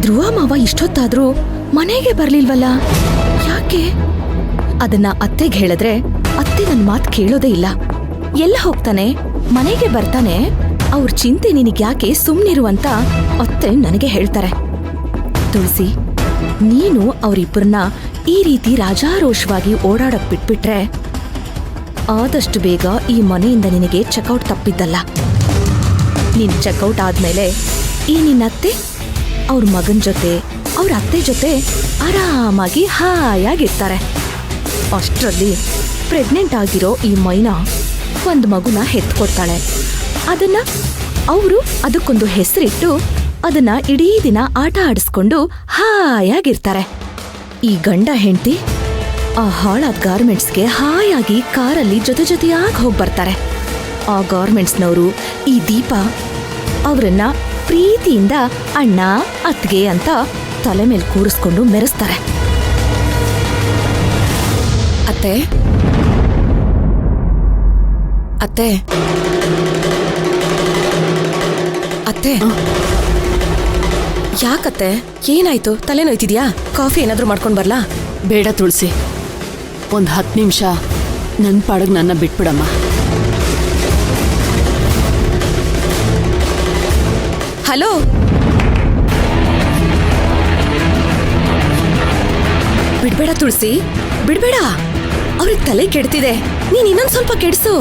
ಧ್ರುವ ಮಾವ ಇಷ್ಟೊತ್ತಾದ್ರೂ ಮನೆಗೆ ಬರ್ಲಿಲ್ವಲ್ಲ, ಯಾಕೆ? ಅದನ್ನ ಅತ್ತೆಗೆ ಹೇಳಿದ್ರೆ ಅತ್ತೆ ನನ್ ಮಾತ್ ಕೇಳೋದೇ ಇಲ್ಲ. ಎಲ್ಲ ಹೋಗ್ತಾನೆ, ಮನೆಗೆ ಬರ್ತಾನೆ, ಅವ್ರ ಚಿಂತೆ ನಿನಗ್ಯಾಕೆ, ಸುಮ್ನಿರು ಅಂತ ಅತ್ತೆ ನನಗೆ ಹೇಳ್ತಾರೆ. ತುಳಸಿ, ನೀನು ಅವರಿಬ್ಬರನ್ನ ಈ ರೀತಿ ರಾಜಾರೋಷವಾಗಿ ಓಡಾಡಕ್ ಬಿಟ್ಬಿಟ್ರೆ ಆದಷ್ಟು ಬೇಗ ಈ ಮನೆಯಿಂದ ನಿನಗೆ ಚೆಕ್ಔಟ್ ತಪ್ಪಿದ್ದಲ್ಲ. ನೀನ್ ಚೆಕ್ಔಟ್ ಆದ್ಮೇಲೆ ಈ ನಿನ್ನತ್ತೆ ಅವ್ರ ಮಗನ್ ಜೊತೆ, ಅವ್ರ ಅತ್ತೆ ಜೊತೆ ಆರಾಮಾಗಿ ಹಾಯಾಗಿರ್ತಾರೆ. ಅಷ್ಟರಲ್ಲಿ ಪ್ರೆಗ್ನೆಂಟ್ ಆಗಿರೋ ಈ ಮೈನಾ ಒಂದು ಮಗುನ ಹೆತ್ಕೊಡ್ತಾಳೆ. ಅದನ್ನ ಅವರು ಅದಕ್ಕೊಂದು ಹೆಸರಿಟ್ಟು ಅದನ್ನ ಇಡೀ ದಿನ ಆಟ ಆಡಿಸ್ಕೊಂಡು ಹಾಯಾಗಿರ್ತಾರೆ. ಈ ಗಂಡ ಹೆಂಡತಿ ಆ ಹಾಳಾದ ಗಾರ್ಮೆಂಟ್ಸ್ಗೆ ಹಾಯಾಗಿ ಕಾರಲ್ಲಿ ಜೊತೆಯಾಗಿ ಹೋಗ್ಬರ್ತಾರೆ. ಆ ಗಾರ್ಮೆಂಟ್ಸ್ನವರು ಈ ದೀಪ ಅವರನ್ನ ಪ್ರೀತಿಯಿಂದ ಅಣ್ಣ ಅತ್ಗೆ ಅಂತ ತಲೆ ಮೇಲೆ ಕೂರಿಸ್ಕೊಂಡು ಮೆರೆಸ್ತಾರೆ. ಅತ್ತೆ ಅತ್ತೆ ಅತ್ತೆ, ಯಾಕತ್ತೆ? ಏನಾಯ್ತು? ತಲೆ ನೋಯ್ತಿದ್ಯಾ? ಕಾಫಿ ಏನಾದ್ರೂ ಮಾಡ್ಕೊಂಡ್ ಬರ್ಲಾ? ಬೇಡ ತುಳಸಿ, ಒಂದು 10 ನಿಮಿಷ ನನ್ನ ಪಾಡಿಗೆ ನನ್ನ ಬಿಟ್ಬಿಡಮ್ಮ. ಹಲೋ, ಬಿಡ್ಬೇಡ ತುಳಸಿ, ಬಿಡ್ಬೇಡ. ಅವ್ರಿಗೆ ತಲೆ ಕೆಡ್ತಿದೆ, ನೀನ್ ಇನ್ನೊಂದ್ ಸ್ವಲ್ಪ ಕೆಡ್ಸು.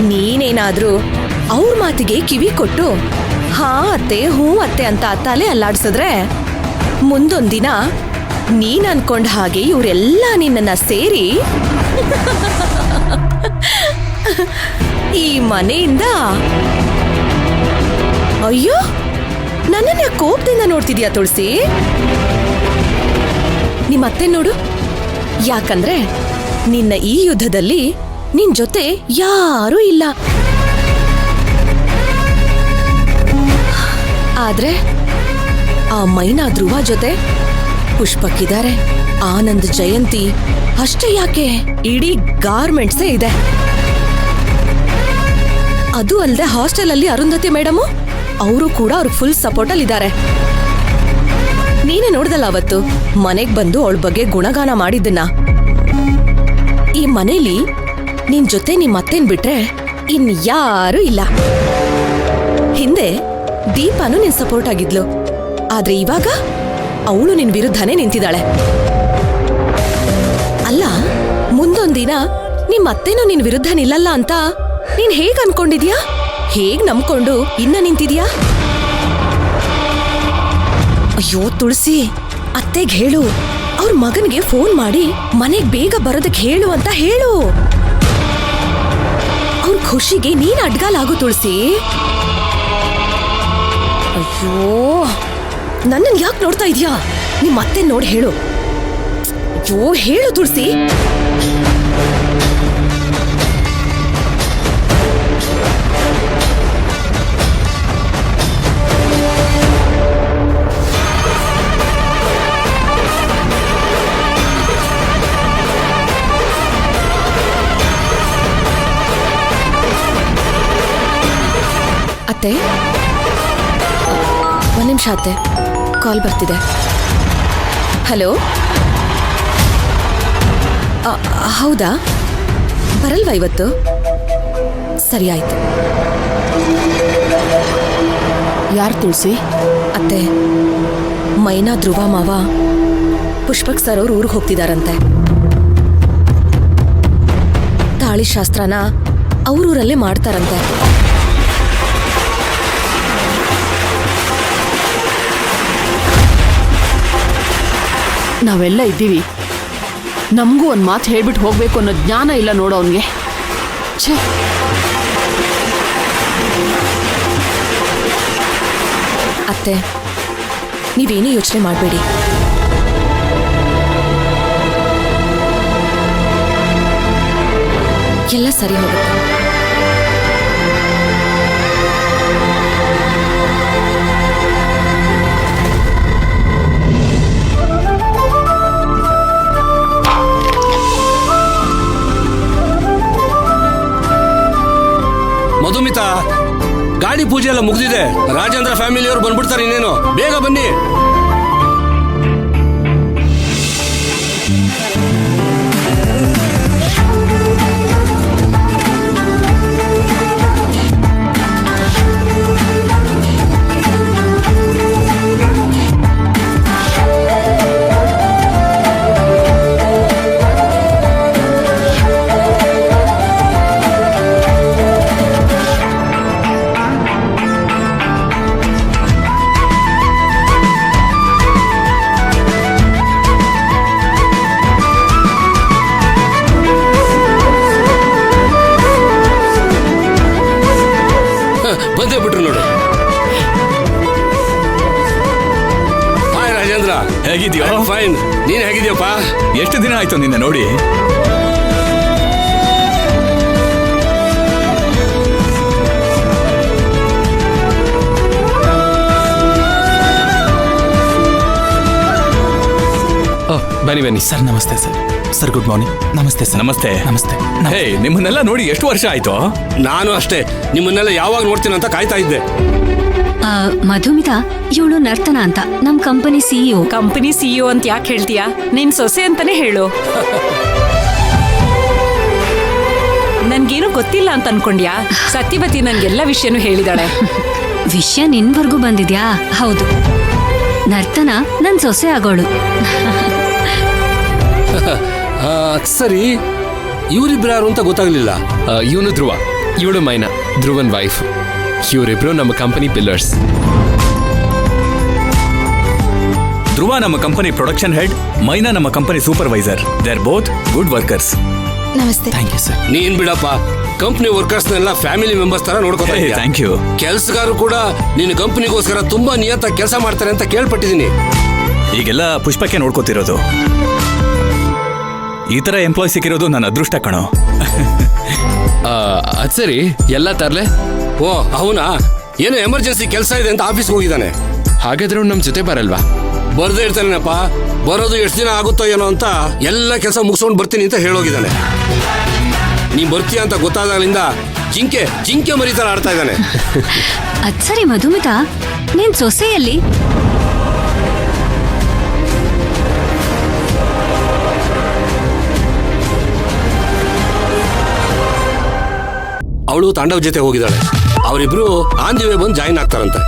ನೀನೇನಾದ್ರೂ ಅವ್ರ ಮಾತಿಗೆ ಕಿವಿ ಕೊಟ್ಟು ಹಾ ಅತ್ತೆ ಹೂ ಅತ್ತೆ ಅಂತ ತಲೆ ಅಲ್ಲಾಡ್ಸಿದ್ರೆ ಮುಂದೊಂದಿನ ನೀನ್ ಅನ್ಕೊಂಡ ಹಾಗೆ ಇವರೆಲ್ಲ ನಿನ್ನನ್ನ ಸೇರಿ ಈ ಮನೆಯಿಂದ... ಅಯ್ಯೋ, ನನ್ನನ್ನ ಕೋಪದಿಂದ ನೋಡ್ತಿದ್ಯಾ ತುಳಸಿ? ನಿಮ್ಮತ್ತೆ ನೋಡು. ಯಾಕಂದ್ರೆ ನಿನ್ನ ಈ ಯುದ್ಧದಲ್ಲಿ ನಿನ್ ಜೊತೆ ಯಾರೂ ಇಲ್ಲ. ಆದ್ರೆ ಆ ಮೈನಾ ಧ್ರುವ ಜೊತೆ ಪುಷ್ಪಕ್ಕಿದ್ದಾರೆ, ಆನಂದ್ ಜಯಂತಿ ಅಷ್ಟೇ ಯಾಕೆ, ಇಡೀ ಗಾರ್ಮೆಂಟ್ಸೇ ಇದೆ. ಅದು ಅಲ್ಲದೆ ಹಾಸ್ಟೆಲ್ ಅಲ್ಲಿ ಅರುಂಧತಿ ಮೇಡಮು, ಅವರು ಕೂಡ ಅವ್ರಿಗೆ ಫುಲ್ ಸಪೋರ್ಟ್ ಅಲ್ಲಿ ಇದ್ದಾರೆ. ನೀನೇ ನೋಡ್ದಲ್ಲ ಅವತ್ತು ಮನೆಗ್ ಬಂದು ಅವಳ ಬಗ್ಗೆ ಗುಣಗಾನ ಮಾಡಿದ್ದನ್ನ. ಈ ಮನೇಲಿ ನಿನ್ ಜೊತೆ ನಿಮ್ ಅತ್ತೇನ್ ಬಿಟ್ರೆ ಇನ್ ಯಾರೂ ಇಲ್ಲ. ಹಿಂದೆ ದೀಪಾನು ನಿನ್ ಸಪೋರ್ಟ್ ಆಗಿದ್ಲು, ಆದ್ರೆ ಇವಾಗ ಅವಳು ನಿನ್ ವಿರುದ್ಧನೇ ನಿಂತಿದ್ದಾಳೆ. ಅಲ್ಲ, ಮುಂದೊಂದಿನ ನಿಮ್ ಅತ್ತೇನು ನಿನ್ ವಿರುದ್ಧ ನಿಲ್ಲಲ್ಲ ಅಂತ ನೀನ್ ಹೇಗ್ ಅನ್ಕೊಂಡಿದ್ಯಾ? ಹೇಗ್ ನಂಬ್ಕೊಂಡು ಇನ್ನ ನಿಂತಿದ್ಯಾ? ಅಯ್ಯೋ ತುಳಸಿ, ಅತ್ತೆಗ್ ಹೇಳು, ಅವ್ರ ಮಗನ್ಗೆ ಫೋನ್ ಮಾಡಿ ಮನೆಗ್ ಬೇಗ ಬರೋದಕ್ ಹೇಳು ಅಂತ ಹೇಳು. ಅವ್ರ ಖುಷಿಗೆ ನೀನ್ ಅಡ್ಗಾಲಾಗು ತುಳಸಿ. ಅಯ್ಯೋ, ನನ್ನನ್ ಯಾಕೆ ನೋಡ್ತಾ ಇದ್ಯಾ? ನಿಮ್ ಅತ್ತೆ ನೋಡಿ ಹೇಳು. ಅಯ್ಯೋ ಹೇಳು ತುಳಸಿ. ಅತ್ತೆ, ಒಂದ್ ನಿಮಿಷ ಅತ್ತೆ, ಕಾಲ್ ಬರ್ತಿದೆ. ಹಲೋ, ಹೌದಾ? ಬರಲ್ವಾ ಇವತ್ತು? ಸರಿ ಆಯ್ತು. ಯಾರು ತುಳಸಿ? ಅತ್ತೆ, ಮೈನಾ ಧ್ರುವ ಮಾವ ಪುಷ್ಪಕ್ ಸರ್ ಅವ್ರು ಊರಿಗೆ ಹೋಗ್ತಿದಾರಂತೆ. ತಾಳಿ ಶಾಸ್ತ್ರನ ಅವ್ರೂರಲ್ಲೇ ಮಾಡ್ತಾರಂತೆ. ನಾವೆಲ್ಲ ಇದ್ದೀವಿ, ನಮಗೂ ಒಂದು ಮಾತು ಹೇಳ್ಬಿಟ್ಟು ಹೋಗ್ಬೇಕು ಅನ್ನೋ ಜ್ಞಾನ ಇಲ್ಲ ನೋಡು ಅವನಿಗೆ. ಛೇ, ಅತ್ತೆ, ನೀವೇನೂ ಯೋಚನೆ ಮಾಡಬೇಡಿ. ಎಲ್ಲ ಸರಿ ಹೋಗುತ್ತೆ. ಮಧುಮಿತಾ, ಗಾಡಿ ಪೂಜೆ ಎಲ್ಲ ಮುಗ್ದಿದೆ. ರಾಜೇಂದ್ರ ಫ್ಯಾಮಿಲಿಯವರು ಬಂದ್ಬಿಡ್ತಾರೆ ಇನ್ನೇನು. ಬೇಗ ಬನ್ನಿ. ಬಂದೇ ಬಿಟ್ರು ನೋಡು. ಹಾಯ್ ರಾಜೇಂದ್ರ, ಹೇಗಿದ್ಯೋ? ಫೈನ್. ನೀನ್ ಹೇಗಿದ್ಯಪ್ಪ? ಎಷ್ಟು ದಿನ ಆಯ್ತು ನಿನ್ನ ನೋಡಿ. ಬನ್ನಿ ಬನ್ನಿ ಸರ್. ನಮಸ್ತೆ ಸರ್. Sir good morning. ನಮಸ್ತೆ ಸರ್. ನಮಸ್ತೆ. ನಮಸ್ತೆ. ಹೇ, ನಿಮ್ಮನ್ನೆಲ್ಲ ನೋಡಿ ಎಷ್ಟು ವರ್ಷ ಆಯ್ತು? ನಾನು ಅಷ್ಟೇ, ನಿಮ್ಮನ್ನೆಲ್ಲ ಯಾವಾಗ ನೋಡ್ತೀನಿ ಅಂತ ಕಾಯ್ತಾ ಇದ್ದೆ. ಮಧುಮಿತಾ, ಇವಳು ನರ್ತನ ಅಂತ, ನಮ್ ಕಂಪನಿ ಸಿಇಒ. ಕಂಪನಿ ಸಿಇಒ ಅಂತ ಯಾಕೆ ಹೇಳ್ತೀಯಾ? ನಿನ್ ಸೊಸೆ ಅಂತಾನೆ ಹೇಳು. ನನ್ಗೇನು ಗೊತ್ತಿಲ್ಲ ಅಂತ ಅನ್ಕೊಂಡ್ಯಾ? ಸತ್ಯವತಿ ನನ್ಗೆಲ್ಲ ವಿಷಯನೂ ಹೇಳಿದಾಳೆ. ವಿಷಯ ನಿನ್ವರ್ಗೂ ಬಂದಿದ್ಯಾ? ಹೌದು, ನರ್ತನ ನನ್ ಸೊಸೆ ಆಗೋಳು. ಸರಿ, ಇವರಿಬ್ರು ಯಾರು ಅಂತ ಗೊತ್ತಾಗ್ಲಿಲ್ಲ. ಇವನು ಧ್ರುವ, ಇವಳು ಮೈನಾ, ಧ್ರುವನ್ ವೈಫ್. ಇವರಿಬ್ರು ನಮ್ಮ ಕಂಪನಿ ಪಿಲ್ಲರ್ಸ್. ಧ್ರುವ ನಮ್ಮ ಕಂಪನಿ ಪ್ರೊಡಕ್ಷನ್ ಹೆಡ್, ಮೈನಾ ನಮ್ಮ company supervisor. They are both good workers. ನಮಸ್ತೆ. Thank you sir. ನೀನ್ ಬಿಡಪ್ಪ, ಕಂಪ್ನಿ ವರ್ಕರ್ಸ್ನೆಲ್ಲ ಫ್ಯಾಮಿಲಿ ಮೆಂಬರ್ಸ್ ತರ ನೋಡ್ಕೊತಾ ಇದ್ದೀಯ. Thank you. ಕೆಲ್ಸಗಾರರು ಕೂಡ ನಿನ್ನ ಕಂಪನಿಗೋಸ್ಕರ ತುಂಬಾ ನಿಯತ್ತಾಗಿ ಕೆಲಸ ಮಾಡ್ತಾರೆ ಅಂತ ಕೇಳ್ಪಟ್ಟಿದ್ದೀನಿ. ಈಗೆಲ್ಲ ಪುಷ್ಪಕ್ಕೆ ನೋಡ್ಕೋತಿರೋದು. ಈ ತರ ಎಂಪ್ಲಾಯ್ ಸಿಕ್ಕಿರೋದು ನನ್ನ ಅದೃಷ್ಟ ಕಣೋ. ಅದ್ ಸರಿ, ಎಲ್ಲ ತರ್ಲೆ? ಓ ಅವನಾ? ಏನೋ ಎಮರ್ಜೆನ್ಸಿ ಕೆಲಸ ಇದೆ ಅಂತ ಆಫೀಸ್ಗೆ ಹೋಗಿದ್ದಾನೆ. ಹಾಗಾದ್ರೆ ಅವ್ನು ನಮ್ ಜೊತೆ ಬರಲ್ವಾ? ಬರ್ದೇ ಇರ್ತಾನೇನಪ್ಪ. ಬರೋದು ಎಷ್ಟು ದಿನ ಆಗುತ್ತೋ ಏನೋ ಅಂತ ಎಲ್ಲ ಕೆಲಸ ಮುಗಿಸ್ಕೊಂಡು ಬರ್ತೀನಿ ಅಂತ ಹೇಳೋಗಿದ್ದಾನೆ. ನೀ ಬರ್ತೀಯ ಅಂತ ಗೊತ್ತಾದಾಗಲಿಂದ ಜಿಂಕೆ ಮರಿತರ ಆಡ್ತಾ ಇದ್ದಾನೆ. ಅದ್ ಸರಿ ಮಧುಮಿತಾ, ನಿನ್ ಸೊಸೆಯಲ್ಲಿ ಅವಳು ತಾಂಡವ್ ಜೊತೆ ಹೋಗಿದ್ದಾಳೆ. ಅವರಿಬ್ರು ಆನ್ ದಿ ವೇ ಬಂದು ಜಾಯಿನ್ ಆಗ್ತಾರಂತೆ.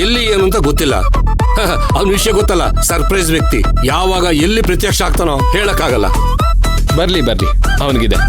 ಎಲ್ಲಿ ಏನು ಅಂತ ಗೊತ್ತಿಲ್ಲ. ಅವ್ನ ವಿಷಯ ಗೊತ್ತಲ್ಲ, ಸರ್ಪ್ರೈಸ್ ವ್ಯಕ್ತಿ. ಯಾವಾಗ ಎಲ್ಲಿ ಪ್ರತ್ಯಕ್ಷ ಆಗ್ತಾನೋ ಹೇಳಕ್ಕಾಗಲ್ಲ. ಬರ್ಲಿ ಅವನಿಗಿದೆ.